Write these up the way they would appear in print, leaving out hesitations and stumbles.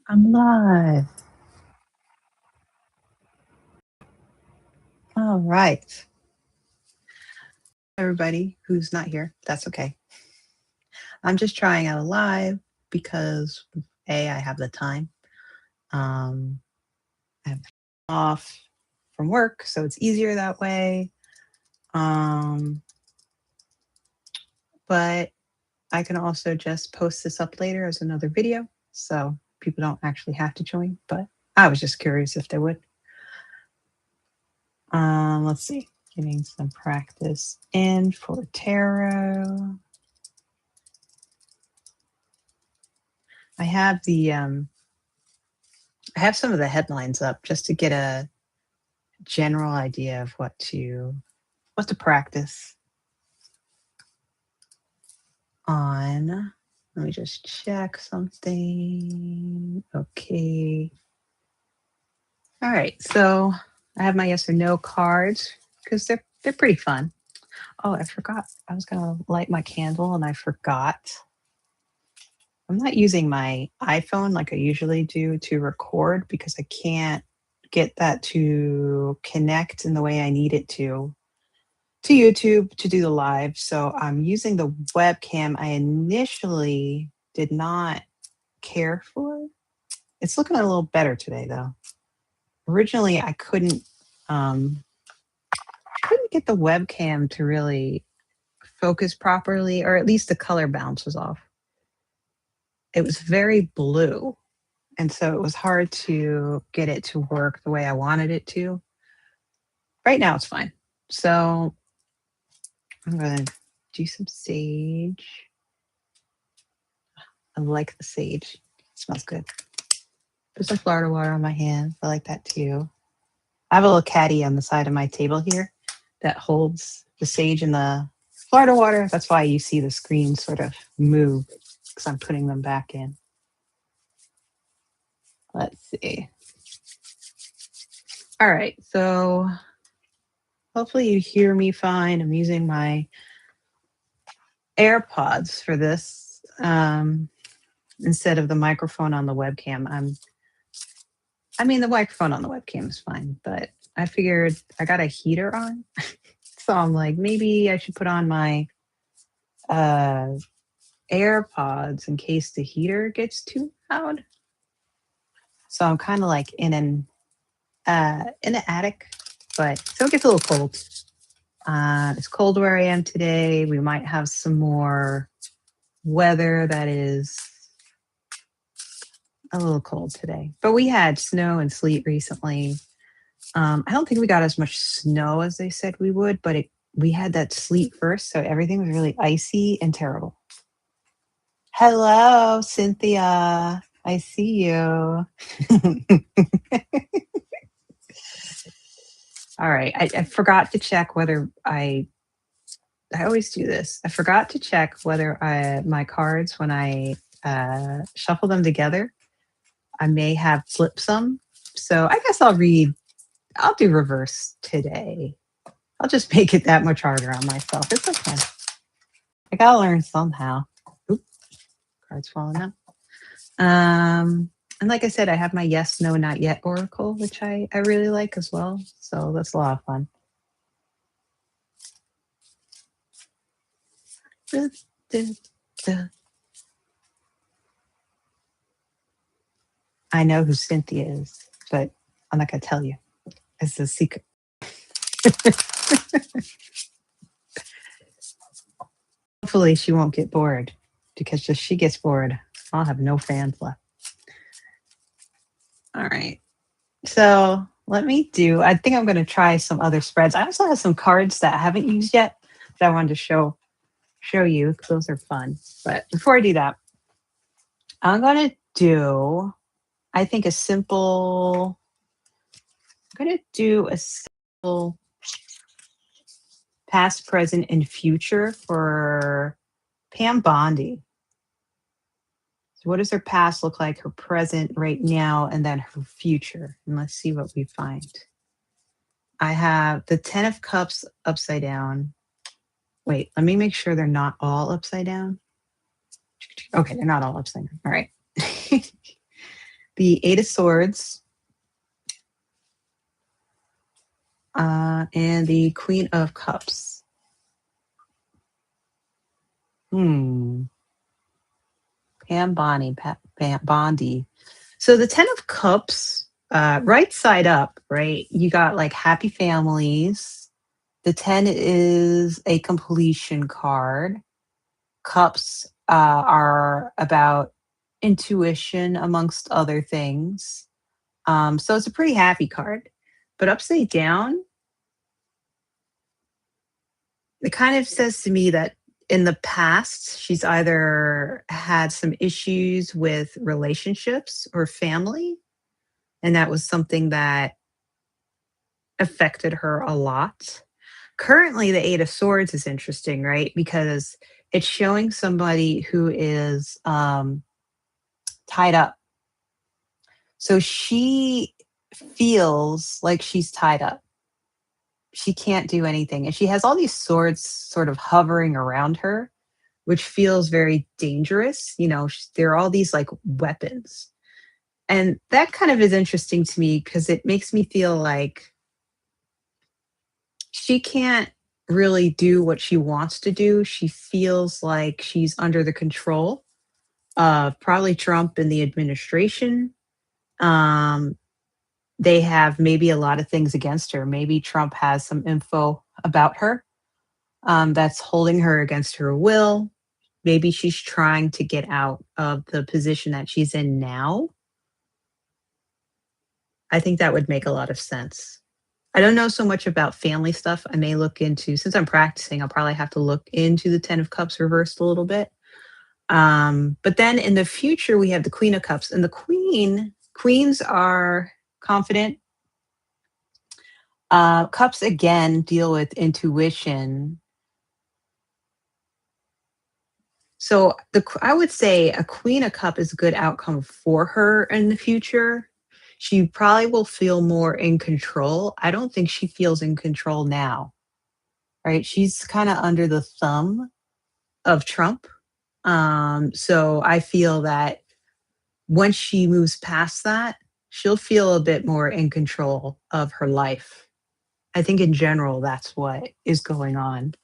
I'm live. All right. Everybody who's not here, that's okay. I'm just trying out live because A, I have the time. Um, I'm off from work, so it's easier that way. But I can also just post this up later as another video, so people don't actually have to join. But I was just curious if they would. Let's see. Getting some practice in for tarot. I have I have some of the headlines up just to get a general idea of what to practice on. Let me just check something. Okay. All right. So I have my yes or no cards because they're pretty fun. Oh, I forgot. I was gonna light my candle and I forgot. I'm not using my iPhone like I usually do to record because I can't get that to connect in the way I need it to YouTube to do the live. So I'm using the webcam I initially did not care for. It's looking a little better today though. Originally I couldn't get the webcam to really focus properly, or at least the color balance was off. It was very blue. And so it was hard to get it to work the way I wanted it to. Right now it's fine. So I'm going to do some sage. I like the sage. It smells good. Put some Florida water on my hands. I like that too. I have a little caddy on the side of my table here that holds the sage and the Florida water. That's why you see the screen sort of move because I'm putting them back in. Let's see. All right. So hopefully you hear me fine. I'm using my AirPods for this instead of the microphone on the webcam. The microphone on the webcam is fine, but I figured I got a heater on. So I'm like, maybe I should put on my AirPods in case the heater gets too loud. So I'm kind of like in an attic, but so it gets a little cold. It's cold where I am today. We might have some more weather that is a little cold today, but we had snow and sleet recently. I don't think we got as much snow as they said we would, but we had that sleet first, so everything was really icy and terrible. Hello, Cynthia. I see you. All right. I forgot to check whether I always do this. I forgot to check whether my cards, when I shuffle them together, I may have flipped some. So I guess I'll do reverse today. I'll just make it that much harder on myself. It's okay. I gotta learn somehow. Oop, cards falling out. And like I said, I have my yes, no, not yet oracle, which I really like as well. So that's a lot of fun. I know who Cynthia is, but I'm not gonna tell you. It's a secret. Hopefully she won't get bored, because if she gets bored, I'll have no fans left. All right. So I think I'm going to try some other spreads. I also have some cards that I haven't used yet that I wanted to show you because those are fun. But before I do that, I'm going to do, I think, I'm going to do a simple past, present, and future for Pam Bondi. So what does her past look like, her present right now, and then her future? And let's see what we find. I have the 10 of Cups upside down. Wait, let me make sure they're not all upside down. Okay, they're not all upside down. All right. the Eight of Swords, and the Queen of Cups. Hmm. Bondi. So the Ten of Cups, right side up, right? You got like happy families. The 10 is a completion card. Cups are about intuition, amongst other things. So it's a pretty happy card. But upside down, it kind of says to me that in the past, she's either had some issues with relationships or family, and that was something that affected her a lot. Currently, the Eight of Swords is interesting, right? Because it's showing somebody who is tied up. So she feels like she's tied up. She can't do anything. And she has all these swords sort of hovering around her, which feels very dangerous. There are all these like weapons. And that kind of is interesting to me because it makes me feel like she can't really do what she wants to do. She feels like she's under the control of probably Trump and the administration. Um, they have maybe a lot of things against her. Maybe Trump has some info about her that's holding her against her will. Maybe she's trying to get out of the position that she's in now. I think that would make a lot of sense. I don't know so much about family stuff. I may look into, since I'm practicing, I'll probably have to look into the 10 of Cups reversed a little bit. But then in the future, we have the Queen of Cups. And queens are confident. Cups, again, deal with intuition. So I would say a Queen of Cup is a good outcome for her in the future. She probably will feel more in control. I don't think she feels in control now, right? She's kind of under the thumb of Trump. So I feel that once she moves past that, she'll feel a bit more in control of her life. I think in general, that's what is going on.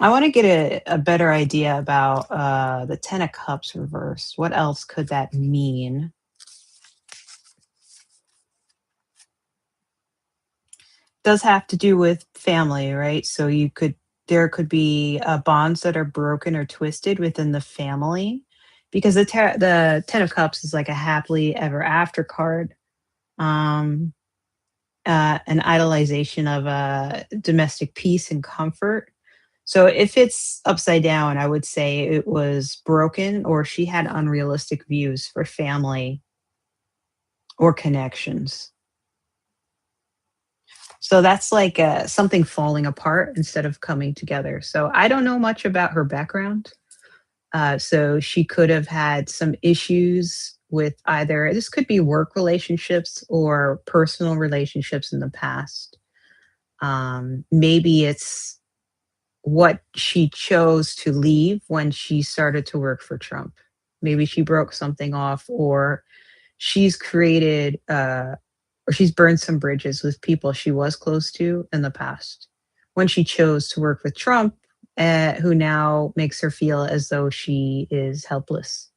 I want to get a better idea about the Ten of Cups reversed. What else could that mean? Does have to do with family, right? So there could be bonds that are broken or twisted within the family, because the Ten of Cups is like a happily ever after card, um, an idolization of domestic peace and comfort. So if it's upside down, I would say it was broken or she had unrealistic views for family or connections. So that's like something falling apart instead of coming together. So I don't know much about her background. So she could have had some issues with either, this could be work relationships or personal relationships in the past. Maybe it's what she chose to leave when she started to work for Trump. Maybe she broke something off, or she's created or she's burned some bridges with people she was close to in the past when she chose to work with Trump, who now makes her feel as though she is helpless.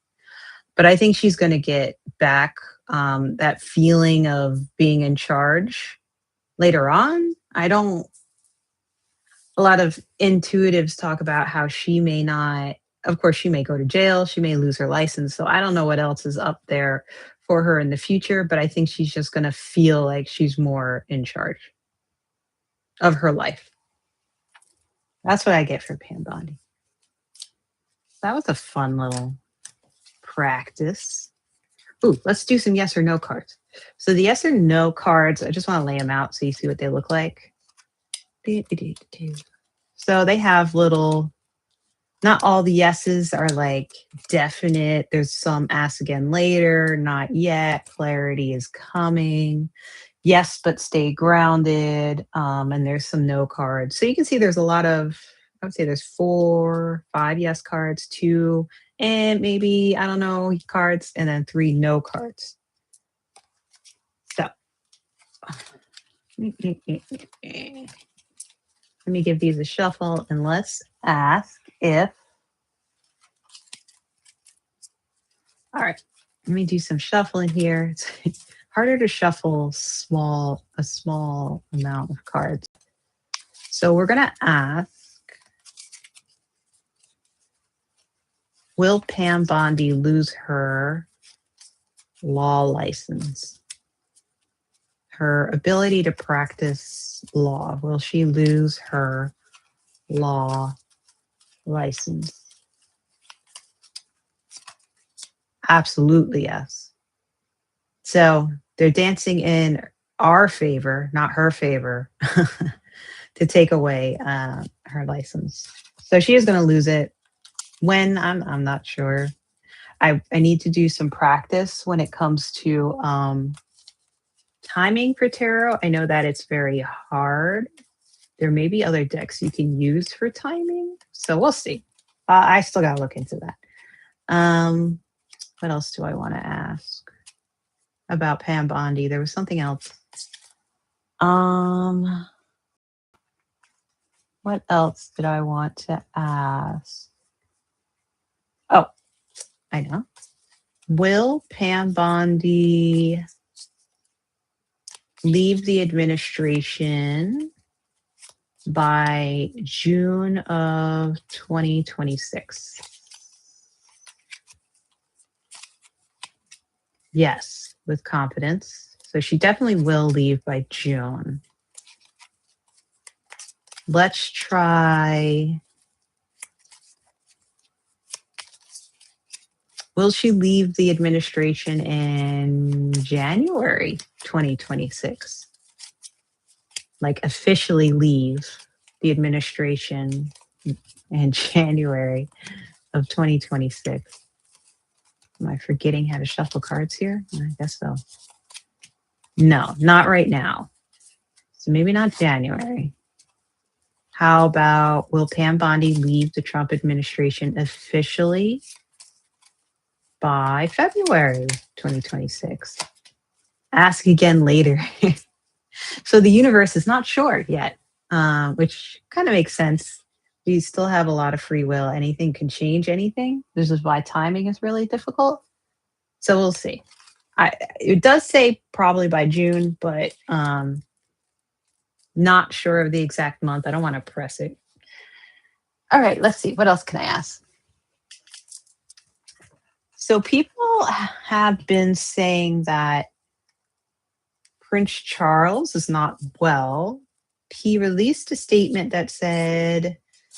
But I think she's going to get back that feeling of being in charge later on. I don't, a lot of intuitives talk about how she may not, of course, she may go to jail, she may lose her license. So I don't know what else is up there for her in the future, but I think she's just going to feel like she's more in charge of her life. That's what I get for Pam Bondi. That was a fun little practice. Ooh, let's do some yes or no cards. So the yes or no cards, I just want to lay them out so you see what they look like. So they have little, not all the yeses are like definite. There's some ask again later, not yet, clarity is coming. Yes, but stay grounded. And there's some no cards. So you can see there's a lot of, I would say there's 4, 5 yes cards, 2 and maybe, I don't know, cards, and then 3 no cards. So let me give these a shuffle, and let's ask if, all right, let me do some shuffling here. It's harder to shuffle a small amount of cards. So we're going to ask, will Pam Bondi lose her law license? Her ability to practice law. Will she lose her law license? Absolutely, yes. So they're dancing in our favor, not her favor, to take away her license. So she is going to lose it. When? I'm not sure. I need to do some practice when it comes to timing for tarot. I know that it's very hard. There may be other decks you can use for timing. So we'll see. I still got to look into that. What else do I want to ask about Pam Bondi? There was something else. What else did I want to ask? Oh, I know. Will Pam Bondi leave the administration by June of 2026? Yes, with confidence. So she definitely will leave by June. Let's try. Will she leave the administration in January 2026? Like officially leave the administration in January of 2026. Am I forgetting how to shuffle cards here? I guess so. No, not right now. So maybe not January. How about, will Pam Bondi leave the Trump administration officially by February 2026? Ask again later. So the universe is not sure yet, which kind of makes sense. We still have a lot of free will. Anything can change anything. This is why timing is really difficult. So we'll see. It does say probably by June, but not sure of the exact month. I don't want to press it. All right, let's see. What else can I ask? So people have been saying that Prince Charles is not well. He released a statement that said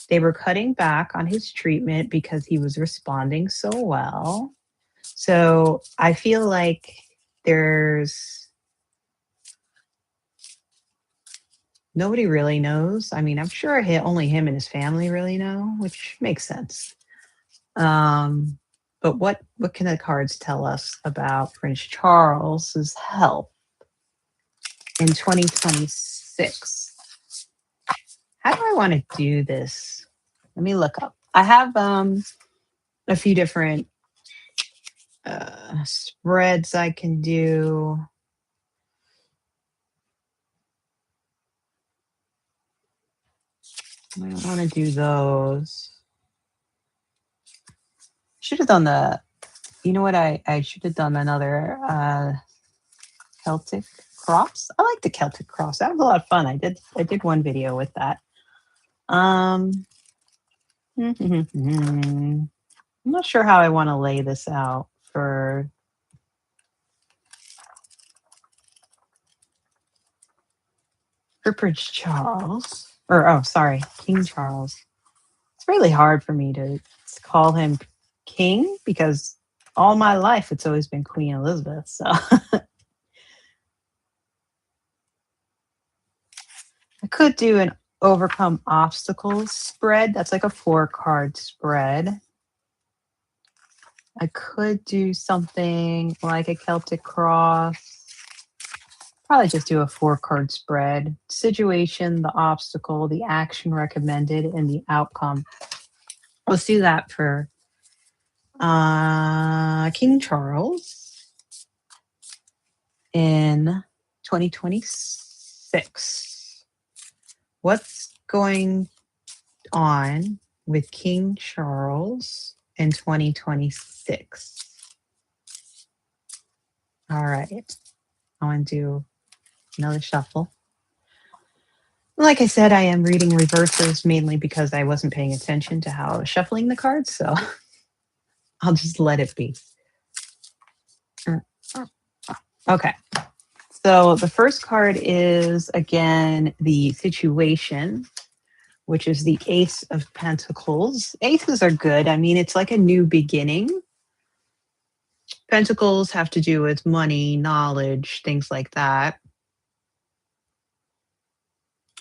they were cutting back on his treatment because he was responding so well. So I feel like there's nobody really knows. I mean, I'm sure only him and his family really know, which makes sense. But what can the cards tell us about Prince Charles's health in 2026? How do I want to do this? Let me look up. I have a few different spreads I can do. I don't want to do those. Should have done you know what? I should have done another Celtic cross. I like the Celtic cross. That was a lot of fun. I did one video with that. I'm not sure how I want to lay this out for Prince Charles. King Charles. It's really hard for me to call him king because all my life it's always been Queen Elizabeth. So I could do an overcome obstacles spread. That's like a 4-card spread. I could do something like a Celtic cross. Probably just do a 4-card spread. Situation, the obstacle, the action recommended, and the outcome. Let's do that for King Charles in 2026. What's going on with King Charles in 2026? All right. I want to do another shuffle. Like I said, I am reading reverses mainly because I wasn't paying attention to how I was shuffling the cards, so I'll just let it be. Okay. So the first card is, again, the situation, which is the Ace of Pentacles. Aces are good. I mean, it's like a new beginning. Pentacles have to do with money, knowledge, things like that.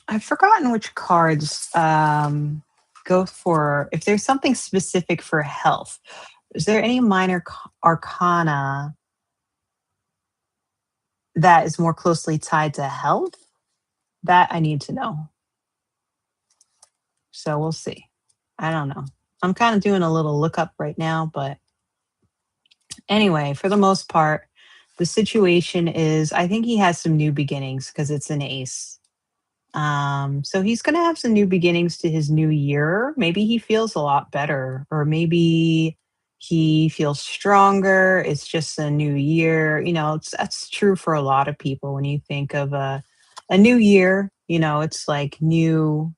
I've forgotten which cards go for, if there's something specific for health. Is there any minor arcana that is more closely tied to health? That I need to know. So we'll see. I don't know. I'm kind of doing a little lookup right now, but anyway, for the most part, the situation is I think he has some new beginnings because it's an ace. So he's going to have some new beginnings to his new year. Maybe he feels a lot better, or maybe he feels stronger. It's just a new year. You know, that's true for a lot of people. When you think of a new year, you know, it's like new,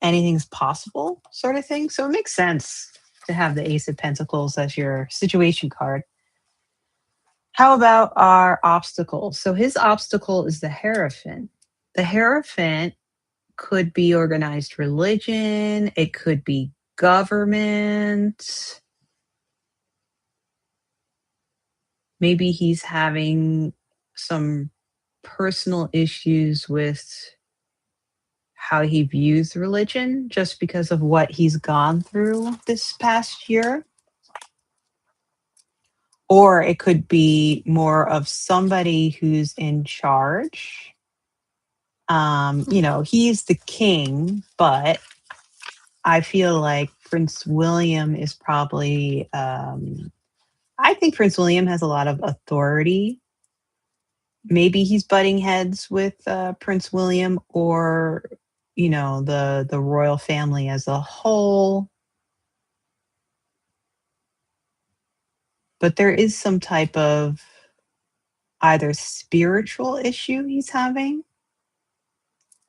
anything's possible sort of thing. So it makes sense to have the Ace of Pentacles as your situation card. How about our obstacle? So his obstacle is the Hierophant. The Hierophant could be organized religion, it could be government. Maybe he's having some personal issues with how he views religion just because of what he's gone through this past year. Or it could be more of somebody who's in charge. You know, he's the king, but I feel like Prince William is probably, I think Prince William has a lot of authority. Maybe he's butting heads with Prince William, or, you know, the royal family as a whole. But there is some type of either spiritual issue he's having,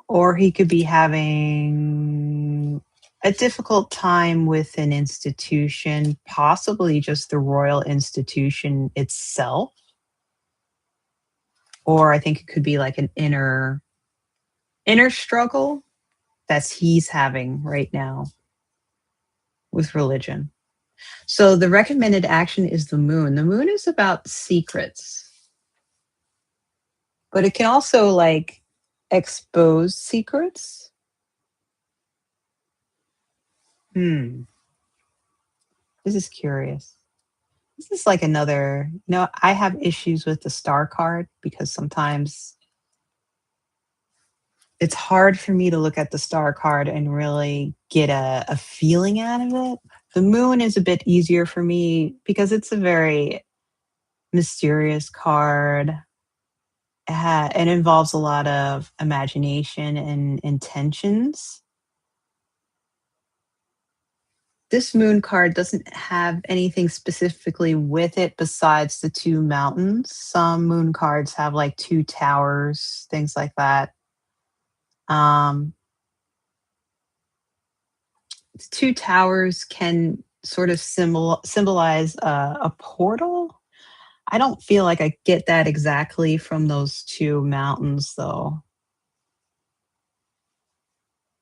or he could be having a difficult time with an institution, possibly just the royal institution itself. Or I think it could be like an inner struggle that's he's having right now with religion. So the recommended action is the moon. The moon is about secrets, but it can also like expose secrets. This is curious. This is like another, you know, I have issues with the star card because sometimes it's hard for me to look at the star card and really get a feeling out of it. The moon is a bit easier for me because it's a very mysterious card. It involves a lot of imagination and intentions. This moon card doesn't have anything specifically with it besides the two mountains. Some moon cards have like two towers, things like that. Um, two towers can sort of symbolize a portal. I don't feel like I get that exactly from those two mountains, though.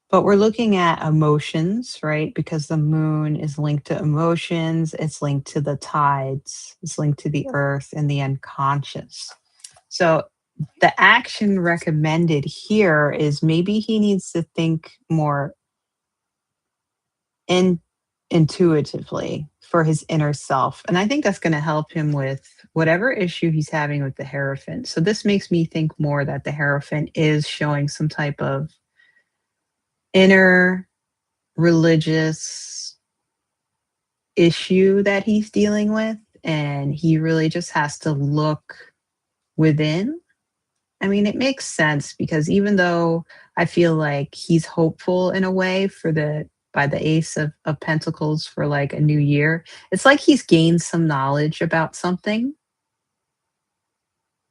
But we're looking at emotions, right? Because the moon is linked to emotions, it's linked to the tides, it's linked to the earth and the unconscious. So the action recommended here is maybe he needs to think more intuitively for his inner self. And I think that's going to help him with whatever issue he's having with the Hierophant. So this makes me think more that the Hierophant is showing some type of inner religious issue that he's dealing with, and he really just has to look within. I mean, it makes sense because even though I feel like he's hopeful in a way for the by the Ace of Pentacles for like a new year, it's like he's gained some knowledge about something.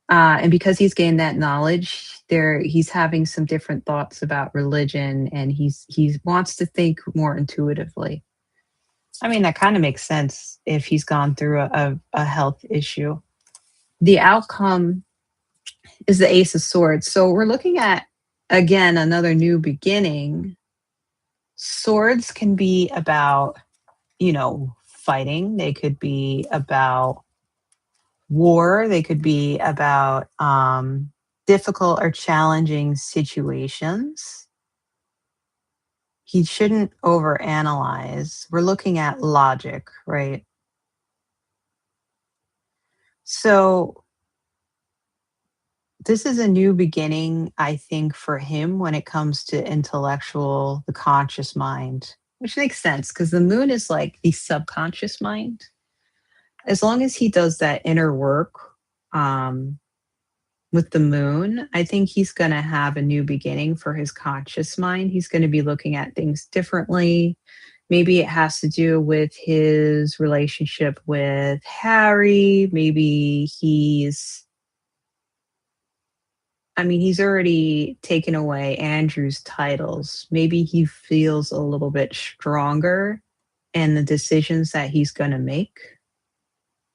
And because he's gained that knowledge, he's having some different thoughts about religion, and he wants to think more intuitively. I mean, that kind of makes sense if he's gone through a health issue. The outcome is the Ace of Swords. So we're looking at, again, another new beginning. Swords can be about, fighting. They could be about war. They could be about difficult or challenging situations. He shouldn't overanalyze. We're looking at logic, right? So this is a new beginning, I think, for him when it comes to the conscious mind, which makes sense because the moon is like the subconscious mind. As long as he does that inner work um, with the moon, I think he's going to have a new beginning for his conscious mind. He's going to be looking at things differently. Maybe it has to do with his relationship with Harry. Maybe he's already taken away Andrew's titles. Maybe he feels a little bit stronger in the decisions that he's going to make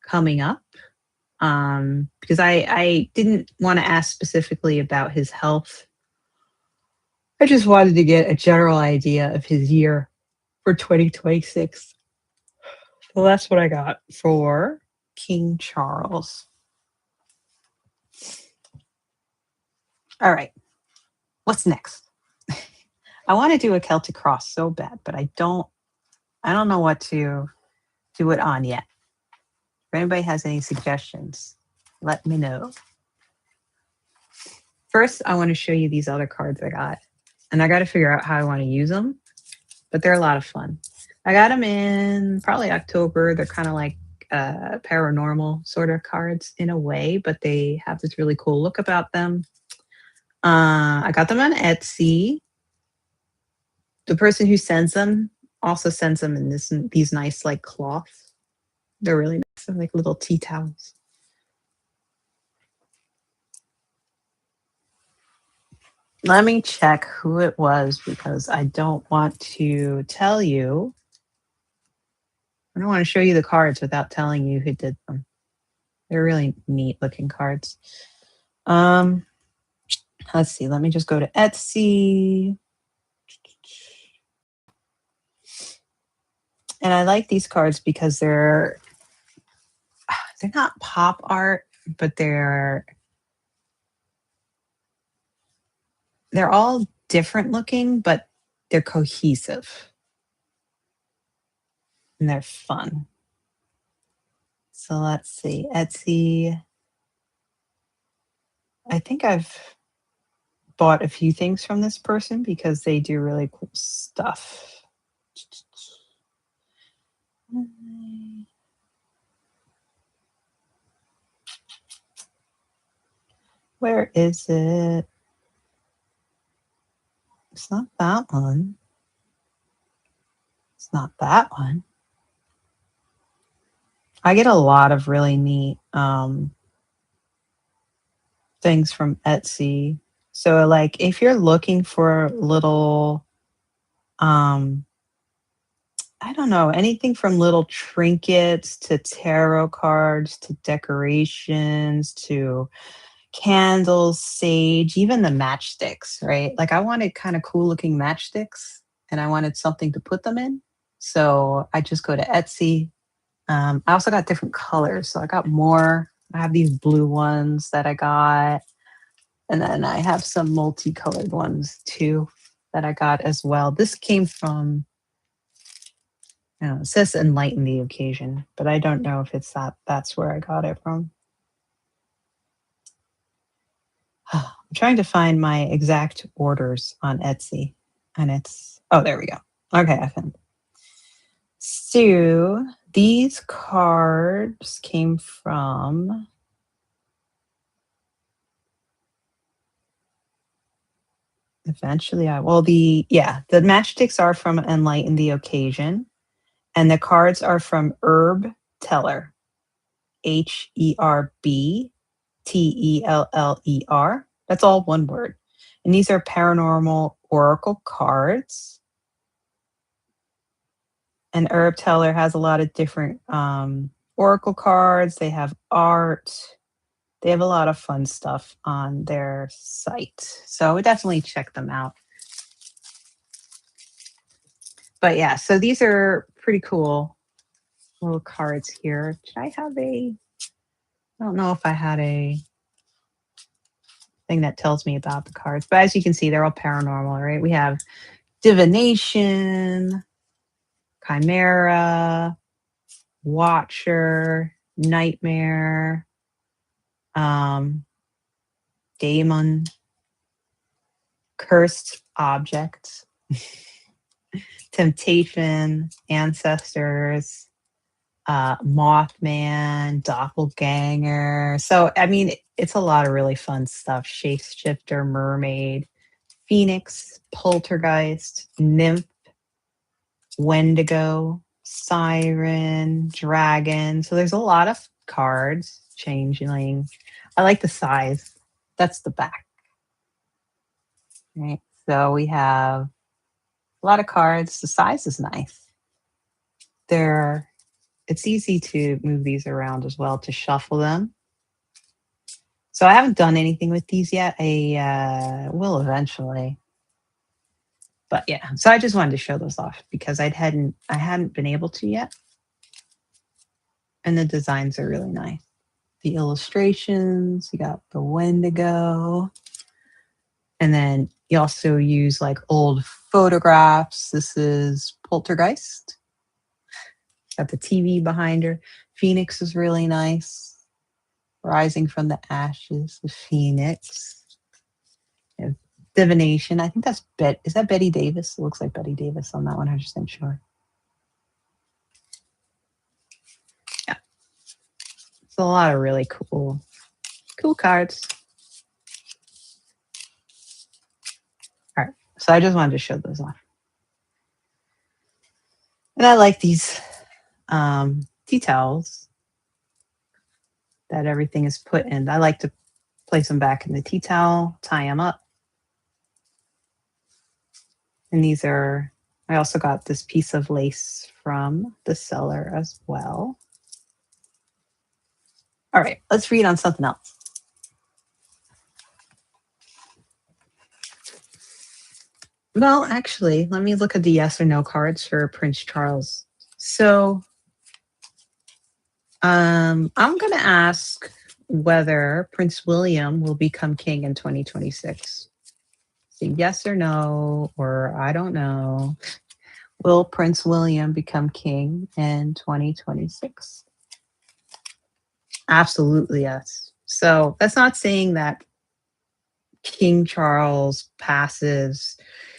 coming up. Because I didn't want to ask specifically about his health. I just wanted to get a general idea of his year for 2026. So that's what I got for King Charles. All right. What's next? I want to do a Celtic cross so bad, but I don't know what to do it on yet. If anybody has any suggestions, let me know. First, I want to show you these other cards I got. And I got to figure out how I want to use them. But they're a lot of fun. I got them in probably October. They're kind of like paranormal sort of cards in a way, but they have this really cool look about them. I got them on Etsy. The person who sends them also sends them in these nice like cloths. They're really nice. They're like little tea towels. Let me check who it was because I don't want to tell you. I don't want to show you the cards without telling you who did them. They're really neat looking cards. Let's see. Let me just go to Etsy. And I like these cards because they're not pop art, but they're all different looking, but they're cohesive. And they're fun. So let's see. Etsy. I think I've bought a few things from this person because they do really cool stuff. Where is it? It's not that one. It's not that one. I get a lot of really neat things from Etsy. So like if you're looking for little I don't know, anything from little trinkets to tarot cards to decorations to candles, sage, even the matchsticks, right? Like I wanted kind of cool looking matchsticks and I wanted something to put them in. So I just go to Etsy. I also got different colors. So I got more. I have these blue ones that I got. And then I have some multicolored ones too that I got as well. This came from, it says Enlighten the Occasion, but I don't know if it's that's where I got it from. I'm trying to find my exact orders on Etsy. And oh, there we go. Okay, I found it. So These cards came from the matchsticks are from Enlighten the Occasion, and the cards are from Herb Teller, HerbTeller. That's all one word. And these are paranormal oracle cards. And Herb Teller has a lot of different oracle cards. They have art. They have a lot of fun stuff on their site. So definitely check them out. But yeah, so these are pretty cool little cards here. Should I have I don't know if I had a thing that tells me about the cards, but as you can see, they're all paranormal, right? We have divination, chimera, watcher, nightmare, daemon, cursed object, temptation, ancestors, Mothman, doppelganger. So, I mean, it's a lot of really fun stuff. Shapeshifter, mermaid, phoenix, poltergeist, nymph, wendigo, siren, dragon. So there's a lot of cards. Changeling. I like the size. That's the back. Right. So we have a lot of cards. The size is nice. It's easy to move these around as well, to shuffle them. So I haven't done anything with these yet. I will eventually. But yeah, so I just wanted to show those off because I hadn't been able to yet. And the designs are really nice. The illustrations, you got the Wendigo. And then you also use like old photographs. This is Poltergeist. Got the TV behind her. Phoenix is really nice. Rising from the ashes, the Phoenix. You have divination. I think that's is that Betty Davis? It looks like Betty Davis on that one. 100% sure. Yeah. It's a lot of really cool cards. All right. So I just wanted to show those off. And I like these details that everything is put in. I like to place them back in the tea towel, tie them up. And I also got this piece of lace from the seller as well. All right, let's read on something else. Well, actually, let me look at the yes or no cards for Prince Charles. So I'm going to ask whether Prince William will become king in 2026. So yes or no, or I don't know. Will Prince William become king in 2026? Absolutely, yes. So that's not saying that King Charles passes.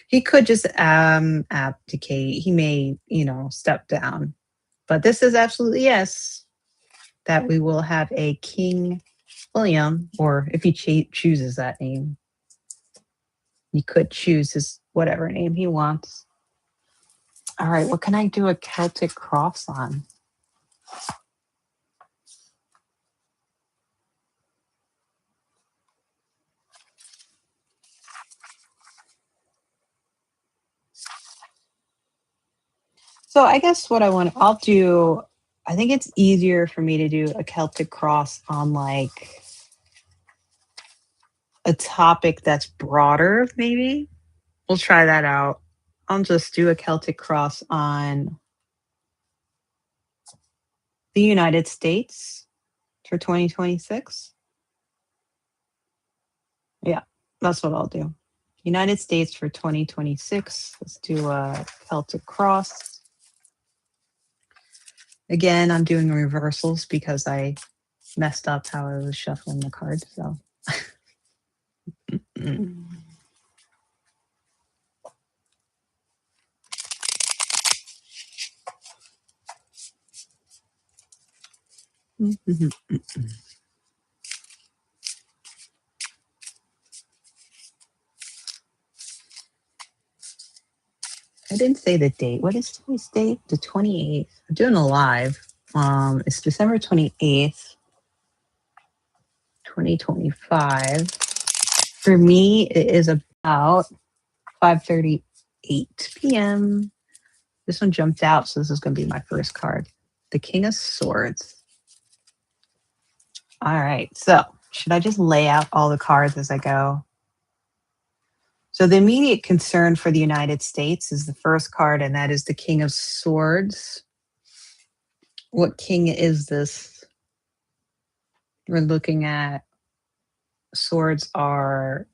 He could just abdicate. He may, step down. But this is absolutely yes, that we will have a King William, or if he chooses that name, he could choose his whatever name he wants. All right, what can I do a Celtic cross on? So I guess what I think it's easier for me to do a Celtic cross on like a topic that's broader, maybe. We'll try that out. I'll just do a Celtic cross on the United States for 2026. Yeah, that's what I'll do. United States for 2026. Let's do a Celtic cross. Again, I'm doing reversals because I messed up how I was shuffling the cards. So. Mhm. I didn't say the date. What is today's date? The 28th. I'm doing a live. It's December 28th, 2025. For me, it is about 5:38 p.m. This one jumped out, so this is going to be my first card. The King of Swords. All right. So, should I just lay out all the cards as I go? So, the immediate concern for the United States is the first card, and that is the King of Swords. What king is this? We're looking at swords are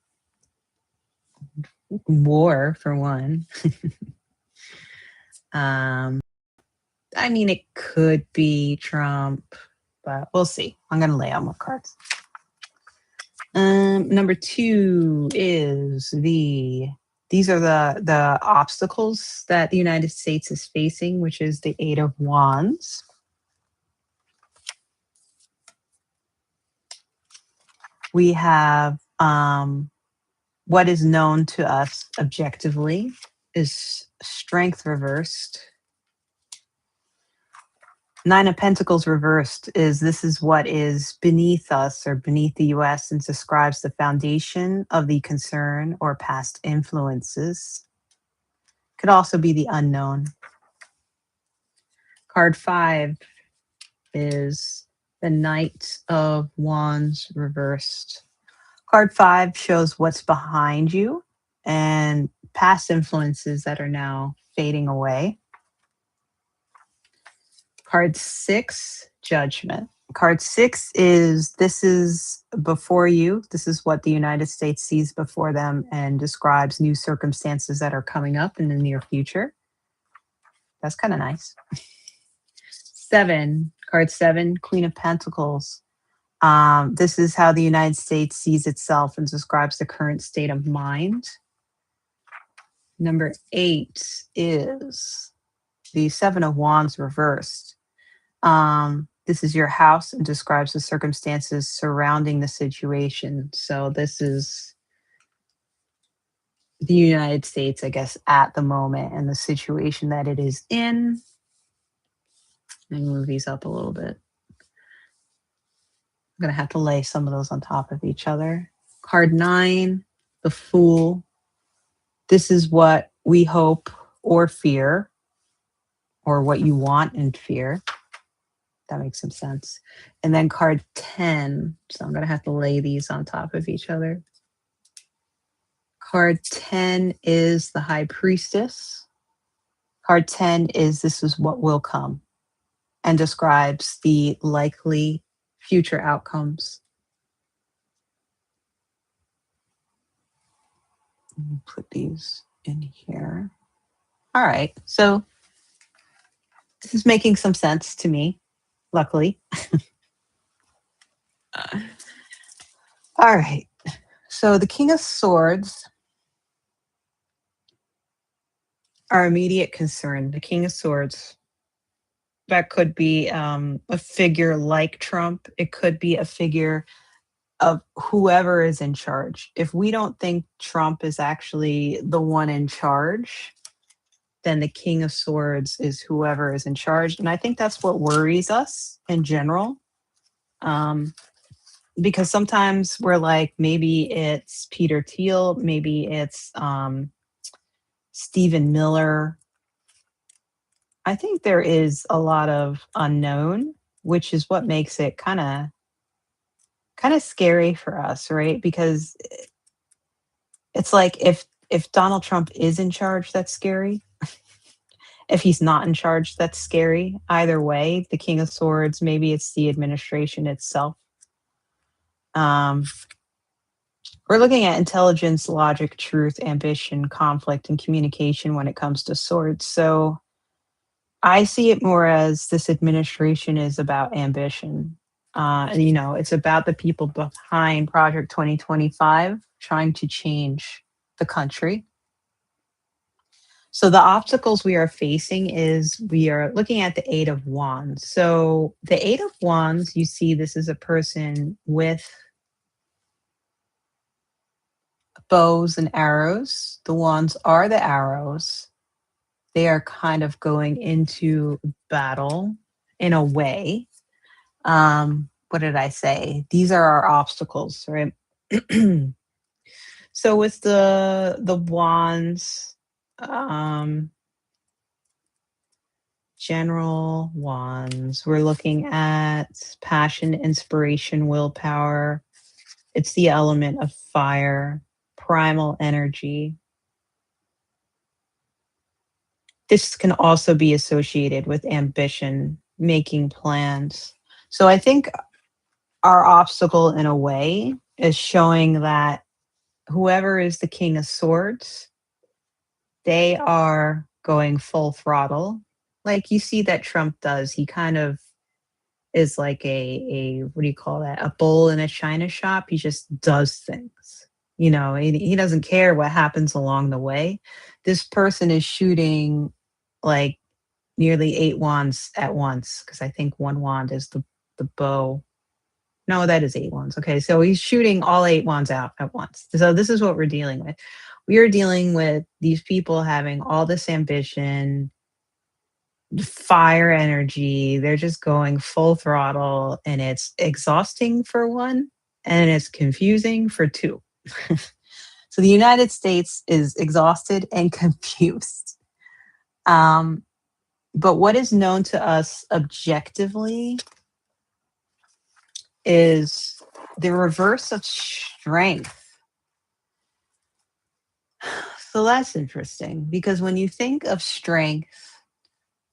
war, for one. I mean, it could be Trump, but we'll see. I'm going to lay out more cards. Number two is these are the obstacles that the United States is facing, which is the Eight of Wands. We have what is known to us objectively is Strength reversed. Nine of Pentacles reversed is this is what is beneath us or beneath the US and describes the foundation of the concern or past influences. Could also be the unknown. Card 5 is the Knight of Wands reversed. Card 5 shows what's behind you and past influences that are now fading away. Card 6, Judgment. Card 6 is this is before you. This is what the United States sees before them and describes new circumstances that are coming up in the near future. That's kind of nice. 7, card 7, Queen of Pentacles. This is how the United States sees itself and describes the current state of mind. Number 8 is the Seven of Wands reversed. This is your house and describes the circumstances surrounding the situation. So this is the United States, I guess, at the moment and the situation that it is in. Let me move these up a little bit. I'm going to have to lay some of those on top of each other. Card 9, the Fool. This is what we hope or fear, or what you want and fear. That makes some sense. And then card 10. So I'm going to have to lay these on top of each other. Card 10 is the High Priestess. Card 10 is this is what will come and describes the likely future outcomes. Let me put these in here. All right. So this is making some sense to me, luckily. All right. So the King of Swords, our immediate concern, the King of Swords, that could be a figure like Trump. It could be a figure of whoever is in charge. If we don't think Trump is actually the one in charge, then the King of Swords is whoever is in charge. And I think that's what worries us in general. Because sometimes we're like, maybe it's Peter Thiel, maybe it's Stephen Miller. I think there is a lot of unknown, which is what makes it kind of scary for us, right? Because it's like if Donald Trump is in charge, that's scary. If he's not in charge, that's scary. Either way, the King of Swords, maybe it's the administration itself. We're looking at intelligence, logic, truth, ambition, conflict, and communication when it comes to swords. So I see it more as this administration is about ambition. It's about the people behind Project 2025 trying to change the country. So the obstacles we are facing is we are looking at the Eight of Wands. So the Eight of Wands, you see this is a person with bows and arrows. The wands are the arrows. They are kind of going into battle in a way. What did I say? These are our obstacles, right? So with the wands, um, general wands, we're looking at passion, inspiration, willpower. It's the element of fire, primal energy. This can also be associated with ambition, making plans. So I think our obstacle in a way is showing that whoever is the king of swords, they are going full throttle. Like you see that Trump does. He kind of is like a what do you call that? A bull in a china shop. He just does things. You know, he doesn't care what happens along the way. This person is shooting like nearly 8 wands at once because I think 1 wand is the bow. No, that is 8 wands. Okay, so he's shooting all 8 wands out at once. So this is what we're dealing with. We are dealing with these people having all this ambition, fire energy. They're just going full throttle, and it's exhausting for one, and it's confusing for two. So the United States is exhausted and confused. Um, but what is known to us objectively is the reverse of strength. So that's interesting because when you think of strength,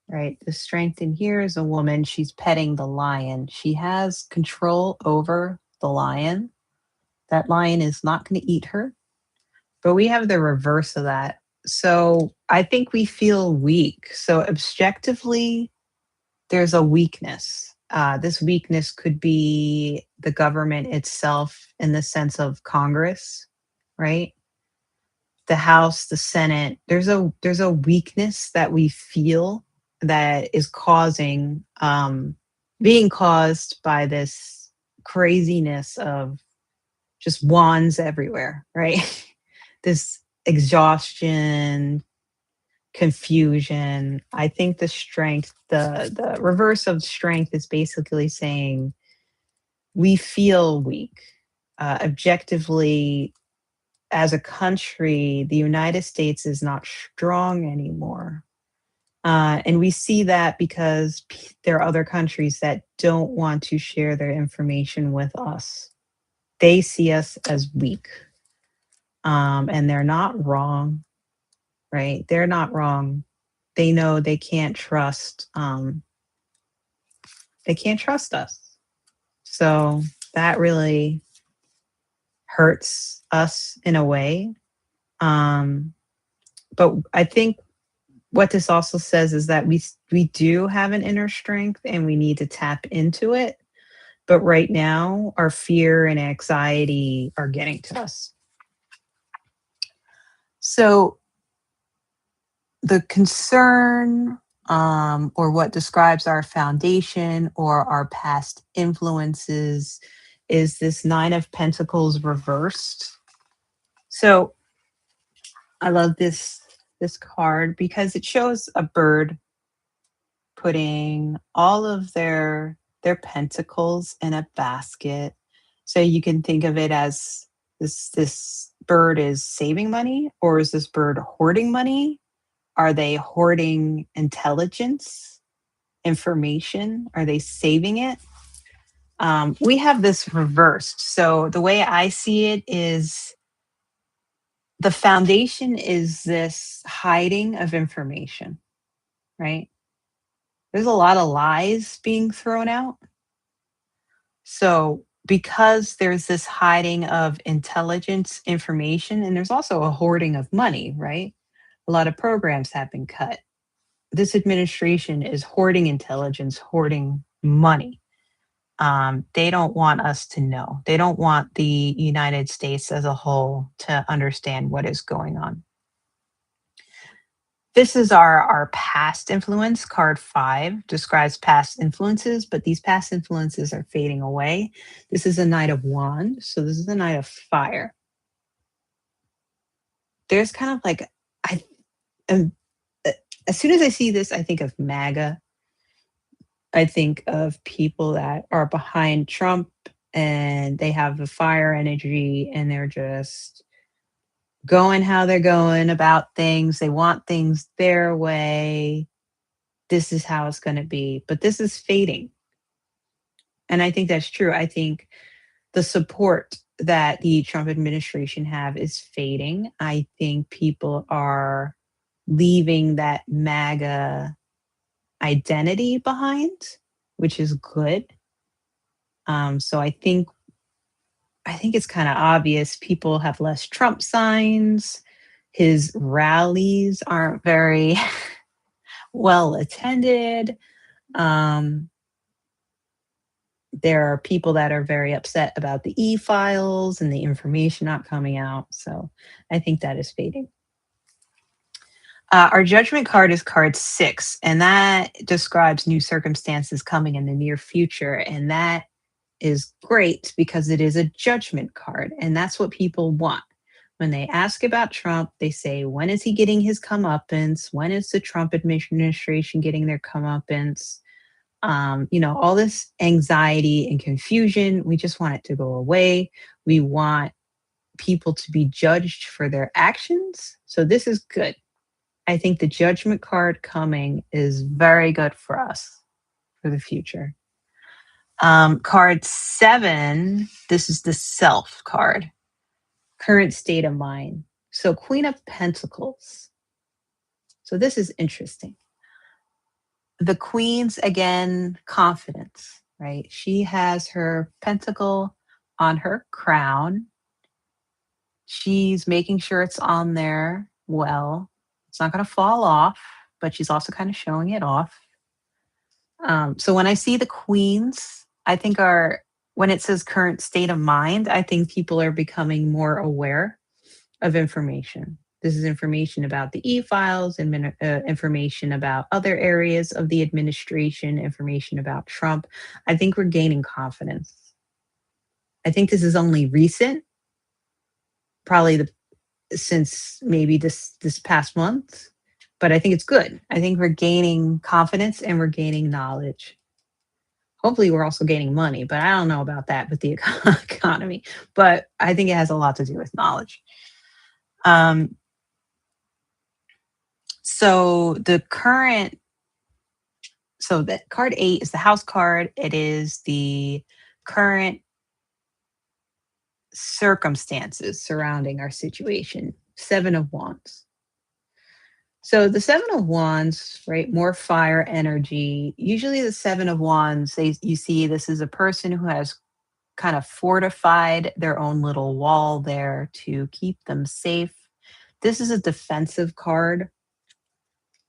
right, the strength in here is a woman, she's petting the lion. She has control over the lion. That lion is not going to eat her, but we have the reverse of that. So I think we feel weak. So objectively, there's a weakness. This weakness could be the government itself in the sense of Congress, right? The House, the Senate. There's a weakness that we feel that is causing being caused by this craziness of just wands everywhere, right? This exhaustion, confusion. I think the strength, the reverse of strength is basically saying we feel weak. Objectively, as a country, the United States is not strong anymore. And we see that because there are other countries that don't want to share their information with us. They see us as weak. And they're not wrong, right? They're not wrong. They know they can't trust us. So that really hurts us in a way. But I think what this also says is that we do have an inner strength and we need to tap into it. But right now, our fear and anxiety are getting to us. So the concern, or what describes our foundation or our past influences, is this Nine of Pentacles reversed. So I love this card because it shows a bird putting all of their pentacles in a basket. So you can think of it as this bird is saving money, or is this bird hoarding money? Are they hoarding intelligence, information? Are they saving it? We have this reversed. So the way I see it is the foundation is this hiding of information, right? There's a lot of lies being thrown out. So because there's this hiding of intelligence, information, and there's also a hoarding of money, right? A lot of programs have been cut. This administration is hoarding intelligence, hoarding money. They don't want us to know. They don't want the United States as a whole to understand what is going on. This is our past influence. Card 5 describes past influences, but these past influences are fading away. This is a Knight of Wands, so this is a Knight of Fire. There's kind of like, I am, as soon as I see this, I think of MAGA. I think of people that are behind Trump and they have the fire energy and they're just going how they're going about things. They want things their way. This is how it's going to be. But this is fading. And I think that's true. I think the support that the Trump administration have is fading. I think people are leaving that MAGA identity behind, which is good. So I think it's kind of obvious people have less Trump signs. His rallies aren't very well attended. Um, there are people that are very upset about the e-files and the information not coming out. So I think that is fading. Our judgment card is card 6, and that describes new circumstances coming in the near future. And that is great because it is a judgment card, and that's what people want. When they ask about Trump, they say, when is he getting his comeuppance? When is the Trump administration getting their comeuppance? All this anxiety and confusion, we just want it to go away. We want people to be judged for their actions. So this is good. I think the judgment card coming is very good for us for the future. Card 7, this is the self card, current state of mind. So Queen of Pentacles. So this is interesting. The Queen's, again, confidence, right? She has her pentacle on her crown. She's making sure it's on there well. It's not going to fall off, but she's also kind of showing it off. So when I see the Queens, I think when it says current state of mind, I think people are becoming more aware of information. This is information about the e-files, and information about other areas of the administration, information about Trump. I think we're gaining confidence. I think this is only recent, probably since maybe this past month, but I think it's good. I think we're gaining confidence and we're gaining knowledge. Hopefully, we're also gaining money, but I don't know about that with the economy. But I think it has a lot to do with knowledge. So that card 8 is the house card. It is the current circumstances surrounding our situation. 7 of Wands. So the 7 of Wands, right? More fire energy. Usually the 7 of Wands, you see this is a person who has kind of fortified their own little wall there to keep them safe. This is a defensive card.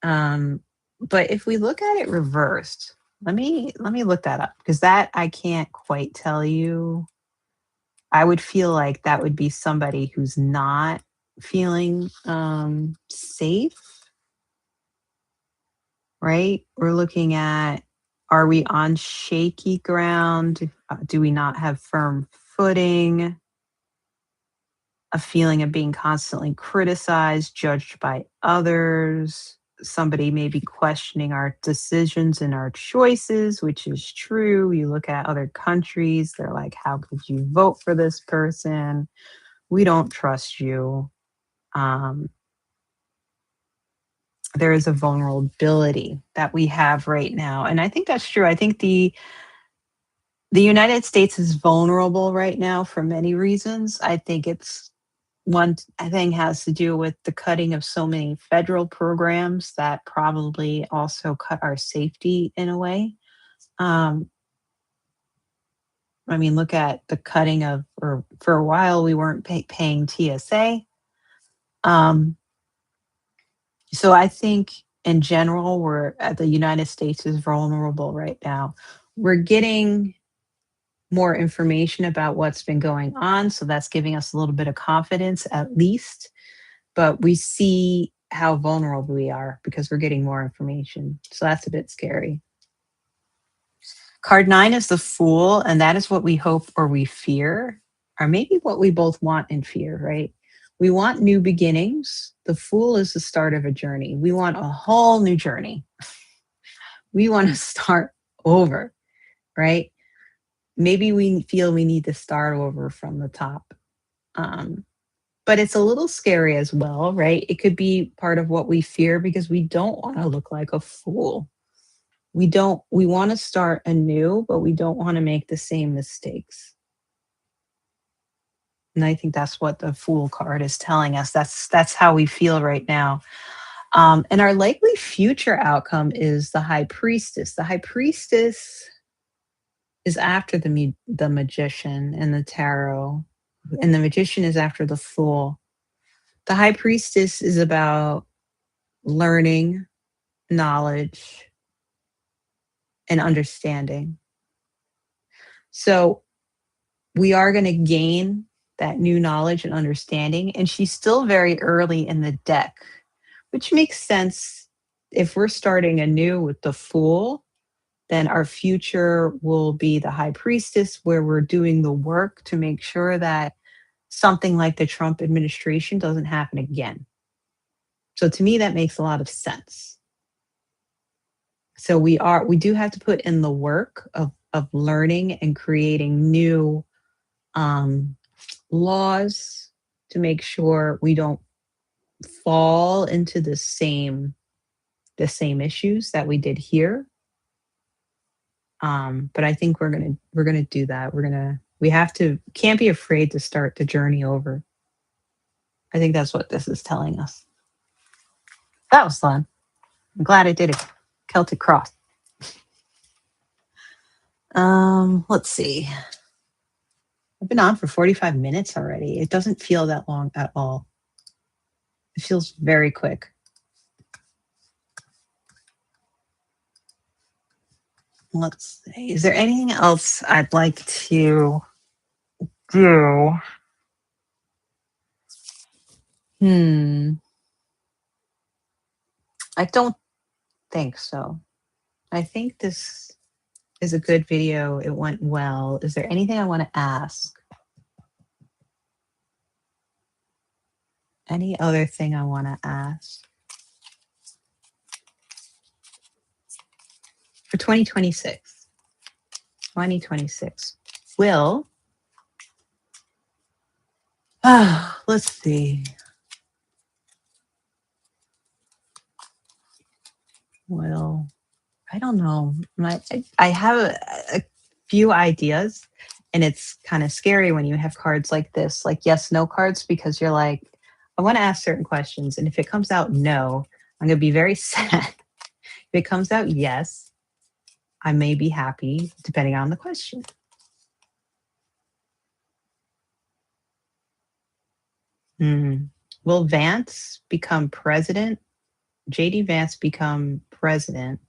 But if we look at it reversed, let me look that up, because that I can't quite tell you. I would feel like that would be somebody who's not feeling safe, right? We're looking at, are we on shaky ground? Do we not have firm footing? A feeling of being constantly criticized, judged by others. Somebody may be questioning our decisions and our choices, which is true. You look at other countries, they're like, how could you vote for this person? We don't trust you. There is a vulnerability that we have right now. And I think that's true. I think the United States is vulnerable right now for many reasons. I think one thing has to do with the cutting of so many federal programs that probably also cut our safety in a way. Look at the cutting of, or for a while we weren't paying TSA. So I think in general, the United States is vulnerable right now. We're getting more information about what's been going on, so that's giving us a little bit of confidence at least. But we see how vulnerable we are because we're getting more information. So that's a bit scary. Card 9 is the Fool, and that is what we hope or we fear, or maybe what we both want and fear, right? We want new beginnings. The Fool is the start of a journey. We want a whole new journey. We want to start over, right? Maybe we feel we need to start over from the top. But it's a little scary as well, right? It could be part of what we fear because we don't want to look like a fool. We want to start anew, but we don't want to make the same mistakes. And I think that's what the Fool card is telling us. That's how we feel right now. And our likely future outcome is the High Priestess. The High Priestess is after the Magician and the Tarot, and the Magician is after the Fool. The High Priestess is about learning, knowledge, and understanding. So we are going to gain that new knowledge and understanding. And she's still very early in the deck, which makes sense. If we're starting anew with the Fool, then our future will be the High Priestess, where we're doing the work to make sure that something like the Trump administration doesn't happen again. So to me, that makes a lot of sense. So we do have to put in the work of learning and creating new laws to make sure we don't fall into the same issues that we did here. But I think we're gonna do that. Can't be afraid to start the journey over. I think that's what this is telling us. That was fun. I'm glad I did it. Celtic Cross. Let's see. I've been on for 45 minutes already. It doesn't feel that long at all. It feels very quick. Let's see. Is there anything else I'd like to do? I don't think so. I think this is a good video. It went well. Is there anything I want to ask? Any other thing I want to ask? For 2026. 2026. Let's see. Well, I don't know. I have a few ideas, and it's kind of scary when you have cards like this, like yes, no cards, because you're like, I want to ask certain questions. And if it comes out no, I'm going to be very sad. If it comes out yes, I may be happy, depending on the question. Will Vance become president? JD Vance become president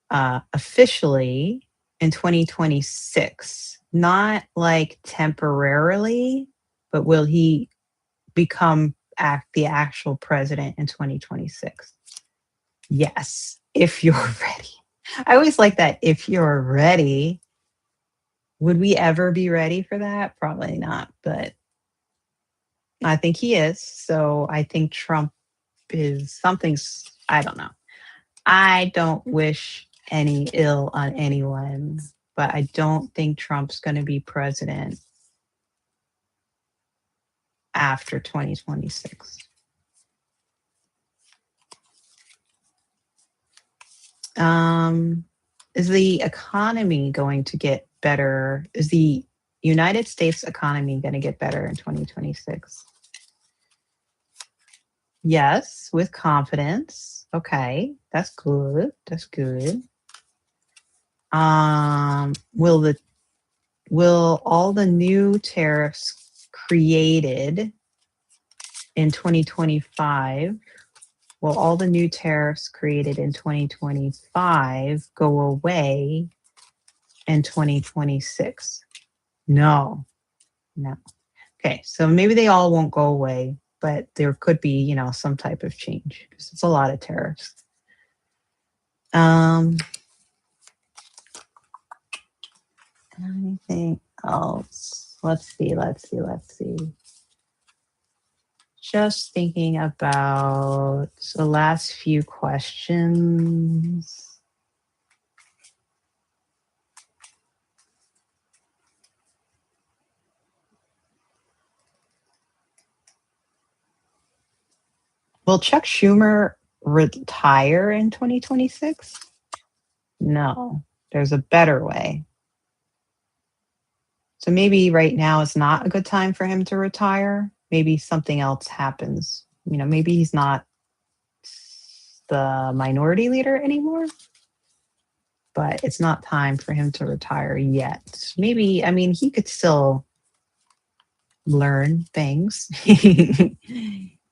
officially in 2026? Not like temporarily, but will he become the actual president in 2026? Yes, if you're ready. I always like that. If you're ready. Would we ever be ready for that? Probably not, but I think he is. So I think Trump is I don't know. I don't wish any ill on anyone, but I don't think Trump's going to be president after 2026. Is the economy going to get better? Is the United States economy going to get better in 2026? Yes, with confidence. Okay, that's good. That's good. Will all the new tariffs created in 2025, will all the new tariffs created in 2025 go away in 2026? No. Okay, so maybe they all won't go away, but there could be, some type of change because it's a lot of tariffs. Anything else? Let's see. Just thinking about the last few questions. Will Chuck Schumer retire in 2026? No, there's a better way. So maybe right now is not a good time for him to retire. Maybe something else happens. Maybe he's not the minority leader anymore, but it's not time for him to retire yet. Maybe, he could still learn things.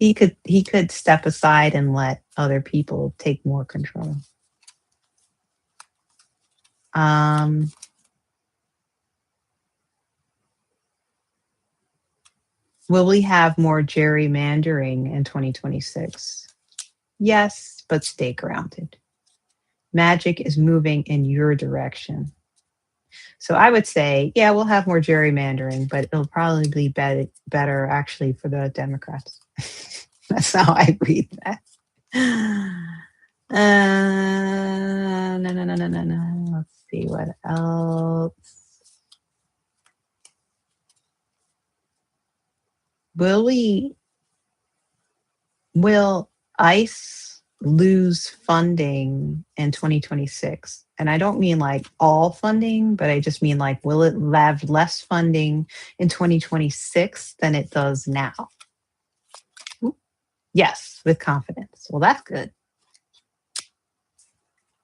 he could step aside and let other people take more control. Will we have more gerrymandering in 2026? Yes, but stay grounded. Magic is moving in your direction. So I would say, yeah, we'll have more gerrymandering, but it'll probably be better actually for the Democrats. That's how I read that. No. Let's see what else. Will ICE lose funding in 2026? And I don't mean like all funding, but I just mean like, will it have less funding in 2026 than it does now? Yes, with confidence. Well, that's good.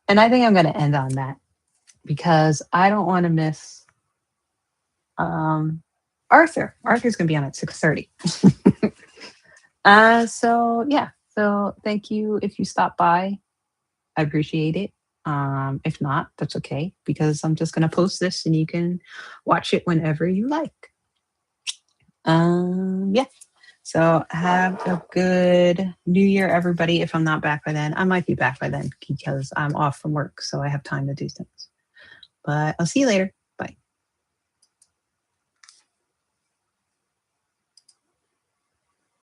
And I think I'm going to end on that because I don't want to miss Arthur. Arthur's going to be on at 6:30. So yeah. So thank you if you stop by. I appreciate it. If not, that's okay because I'm just going to post this and you can watch it whenever you like. Yeah. So have a good New Year, everybody. If I'm not back by then, I might be back by then because I'm off from work, so I have time to do things. But I'll see you later.